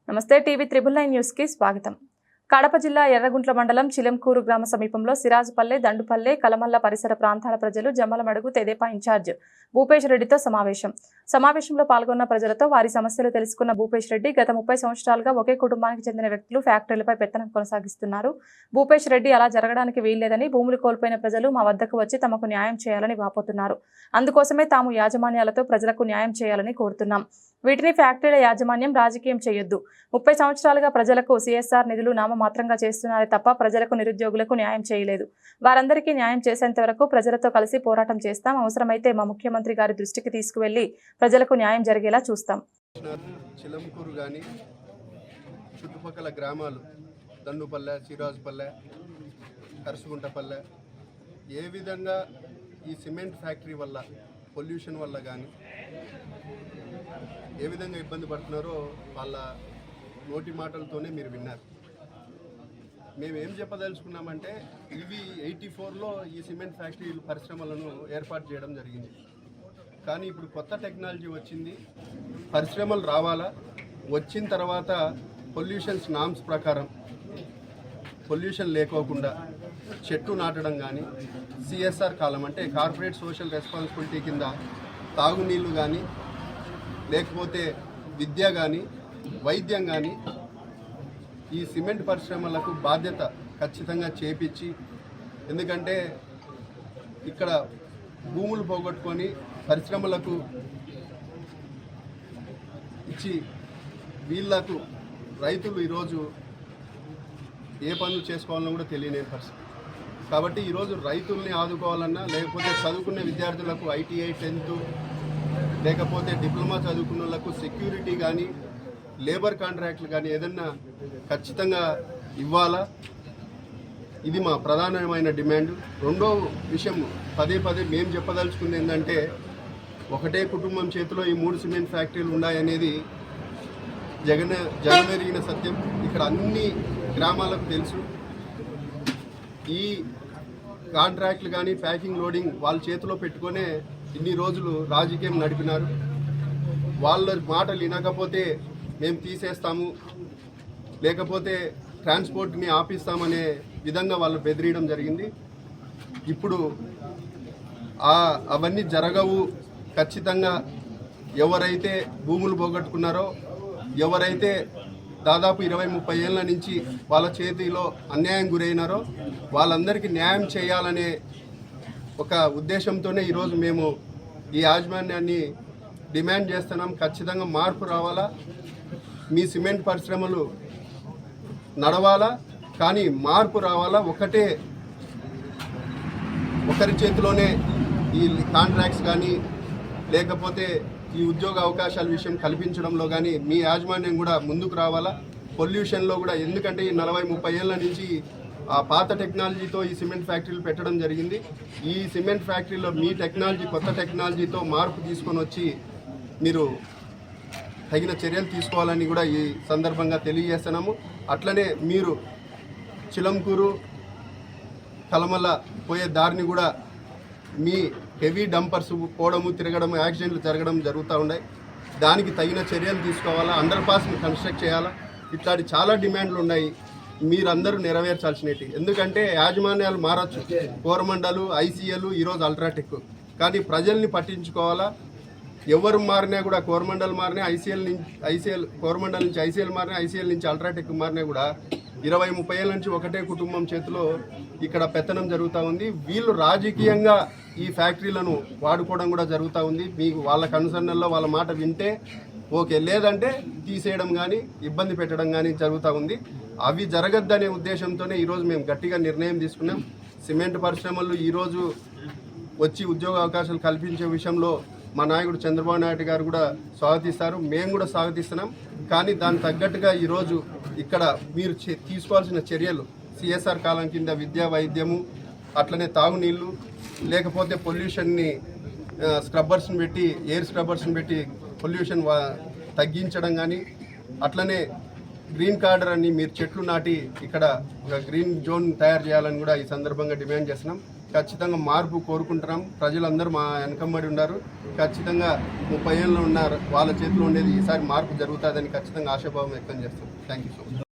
నమస్తే TV 9 news కి స్వాగతం. కడప జిల్లా ఎర్రగుంట్ల మండలం చిలంకూరు గ్రామ సమీపంలో సిరాజపల్లె, దండుపల్లె, కలమల్ల పరిసర ప్రాంతాల ప్రజలు జమ్మలమడుగు తెదేపా ఇన్ఛార్జ్ భూపేష్ రెడ్డితో సమావేశంలో పాల్గొన్న ప్రజలతో వారి సమస్యలు తెలుసుకున్న భూపేష్ రెడ్డి గత 30 సంవత్సరాలుగా ఒకే కుటుంబానికి చెందిన వ్యక్తులు ఫ్యాక్టరీలపై పెత్తనం కొనసాగిస్తున్నారు. భూపేష్ రెడ్డి అలా జరగడానికి వీల్లేదని, భూములు కోల్పోయిన ప్రజలు మా వద్దకు వచ్చి తమకు న్యాయం చేయాలని వాపోతున్నారు. అందుకోసమే తాము యాజమాన్యాలతో ప్రజలకు న్యాయం చేయాలని కోరుతున్నాం. వీటిని ఫ్యాక్టరీల యాజమాన్యం రాజకీయం చేయొద్దు. 30 సంవత్సరాలుగా ప్రజలకు సిఎస్ఆర్ నిధులు నామమాత్రంగా చేస్తున్నారే తప్ప ప్రజలకు, నిరుద్యోగులకు న్యాయం చేయలేదు. వారందరికీ న్యాయం చేసేంత వరకు ప్రజలతో కలిసి పోరాటం చేస్తాం. అవసరమైతే మా ముఖ్యమంత్రి గారి దృష్టికి తీసుకువెళ్లి ప్రజలకు న్యాయం జరిగేలా చూస్తాం. చిలంకూరు గాని చుట్టుపక్కల గ్రామాలు దండుపల్లె, సిరాజపల్లె, కరుసుగుంటపల్లె ఏ విధంగా ఈ సిమెంట్ ఫ్యాక్టరీ వల్ల, పొల్యూషన్ వల్ల కానీ ఏ విధంగా ఇబ్బంది పడుతున్నారో వాళ్ళ నోటి మాటలతోనే మీరు విన్నారు. మేము ఏం చెప్పదలుచుకున్నామంటే, ఇవి 84లో ఈ సిమెంట్ ఫ్యాక్టరీ పరిశ్రమలను ఏర్పాటు చేయడం జరిగింది. కానీ ఇప్పుడు కొత్త టెక్నాలజీ వచ్చింది. పరిశ్రమలు రావాలా, వచ్చిన తర్వాత పొల్యూషన్స్ నామ్స్ ప్రకారం పొల్యూషన్ లేకోకుండా చెట్టు నాటడం కానీ, సిఎస్ఆర్ కాలం అంటే కార్పొరేట్ సోషల్ రెస్పాన్సిబిలిటీ కింద తాగునీళ్ళు కానీ, లేకపోతే విద్య కానీ, వైద్యం కానీ ఈ సిమెంట్ పరిశ్రమలకు బాధ్యత ఖచ్చితంగా చేపించి, ఎందుకంటే ఇక్కడ భూములు పోగొట్టుకొని పరిశ్రమలకు ఇచ్చి వీళ్లకు రైతులు ఈరోజు ఏ పనులు చేసుకోవాలన్నా కూడా తెలియని పరిస్థితి. కాబట్టి ఈరోజు రైతుల్ని ఆదుకోవాలన్నా, లేకపోతే చదువుకునే విద్యార్థులకు ITI 10th లేకపోతే డిప్లొమా చదువుకున్న వాళ్ళకు సెక్యూరిటీ కానీ, లేబర్ కాంట్రాక్ట్లు కానీ ఏదన్నా ఖచ్చితంగా ఇవ్వాలా. ఇది మా ప్రధానమైన డిమాండ్. రెండో విషయం పదే మేము చెప్పదలుచుకుంది ఏంటంటే, ఒకటే కుటుంబం చేతిలో ఈ 3 సిమెంట్ ఫ్యాక్టరీలు ఉన్నాయనేది జగమెరిగిన సత్యం. ఇక్కడ అన్ని గ్రామాలకు తెలుసు. ఈ కాంట్రాక్ట్లు కానీ, ప్యాకింగ్, లోడింగ్ వాళ్ళ చేతిలో పెట్టుకునే ఇన్ని రోజులు రాజకీయం నడిపినారు. వాళ్ళ మాటలు వినకపోతే మేము తీసేస్తాము, లేకపోతే ట్రాన్స్పోర్ట్ని ఆపిస్తామనే విధంగా వాళ్ళు బెదిరియడం జరిగింది. ఇప్పుడు అవన్నీ జరగవు. ఖచ్చితంగా ఎవరైతే భూములు పోగొట్టుకున్నారో, ఎవరైతే దాదాపు 20-30 ఏళ్ళ నుంచి వాళ్ళ చేతిలో అన్యాయం గురైనారో వాళ్ళందరికీ న్యాయం చేయాలనే ఒక ఉద్దేశంతోనే ఈరోజు మేము ఈ యాజమాన్యాన్ని డిమాండ్ చేస్తున్నాం. ఖచ్చితంగా మార్పు రావాలా, మీ సిమెంట్ పరిశ్రమలు నడవాలా, కానీ మార్పు రావాలా. ఒకరి చేతిలోనే ఈ కాంట్రాక్ట్స్ కానీ, లేకపోతే ఈ ఉద్యోగ అవకాశాల విషయం కల్పించడంలో కానీ మీ యాజమాన్యం కూడా ముందుకు రావాలా. పొల్యూషన్లో కూడా, ఎందుకంటే ఈ 40-30 ఏళ్ళ నుంచి ఆ పాత టెక్నాలజీతో ఈ సిమెంట్ ఫ్యాక్టరీలు పెట్టడం జరిగింది. ఈ సిమెంట్ ఫ్యాక్టరీలో మీ టెక్నాలజీ, కొత్త టెక్నాలజీతో మార్పు తీసుకొని వచ్చి మీరు తగిన చర్యలు తీసుకోవాలని కూడా ఈ సందర్భంగా తెలియజేస్తున్నాము. అట్లనే మీరు చిలంకూరు, కలమల్ల పోయే దారిని కూడా మీ హెవీ డంపర్స్ పోవడము, తిరగడం, యాక్సిడెంట్లు జరగడం జరుగుతూ ఉన్నాయి. దానికి తగిన చర్యలు తీసుకోవాలా. అండర్ పాస్ని కన్స్ట్రక్ట్ చేయాలా. ఇట్లాంటి చాలా డిమాండ్లు ఉన్నాయి, మీరందరూ నెరవేర్చాల్సినవి. ఎందుకంటే యాజమాన్యాలు మారచ్చు, కోరమండలు, ICL, ఈరోజు అల్ట్రాటెక్, కానీ ప్రజల్ని పట్టించుకోవాలా. ఎవరు మారినా కూడా, కోరమండల్ మారినా, కోరమండల్ నుంచి ICL మారినా, ICL నుంచి అల్ట్రాటెక్ మారినా కూడా 20-30 ఏళ్ళ నుంచి ఒకటే కుటుంబం చేతిలో ఇక్కడ పెత్తనం జరుగుతూ ఉంది. వీళ్ళు రాజకీయంగా ఈ ఫ్యాక్టరీలను వాడుకోవడం కూడా జరుగుతూ ఉంది. మీకు వాళ్ళ కన్సర్న్లో వాళ్ళ మాట వింటే ఓకే, లేదంటే తీసేయడం కానీ, ఇబ్బంది పెట్టడం కానీ జరుగుతూ ఉంది. అవి జరగద్దనే ఉద్దేశంతోనే ఈరోజు మేము గట్టిగా నిర్ణయం తీసుకున్నాం. సిమెంట్ పరిశ్రమలు ఈరోజు వచ్చి ఉద్యోగ అవకాశాలు కల్పించే విషయంలో మా నాయకుడు చంద్రబాబు నాయుడు గారు కూడా స్వాగతిస్తారు, మేము కూడా స్వాగతిస్తున్నాం. కానీ దానికి తగ్గట్టుగా ఈరోజు ఇక్కడ మీరు తీసుకోవాల్సిన చర్యలు, CSR కాలం కింద విద్యా, వైద్యము, అట్లనే తాగునీళ్ళు, లేకపోతే పొల్యూషన్ని స్క్రబ్బర్స్ని పెట్టి, ఎయిర్ స్క్రబ్బర్స్ని పెట్టి పొల్యూషన్ తగ్గించడం కానీ, అట్లనే గ్రీన్ కార్డర్ అని మీరు చెట్లు నాటి ఇక్కడ ఒక గ్రీన్ జోన్ తయారు చేయాలని కూడా ఈ సందర్భంగా డిమాండ్ చేస్తున్నాం. ఖచ్చితంగా మార్పు కోరుకుంటున్నాం. ప్రజలందరూ మా వెనకమ్మడి ఉన్నారు. ఖచ్చితంగా 30 ఏళ్ళు ఉన్నారు, వాళ్ళ చేతిలో ఉండేది ఈసారి మార్పు జరుగుతుందని ఖచ్చితంగా ఆశాభావం వ్యక్తం చేస్తాం. Thank you so much.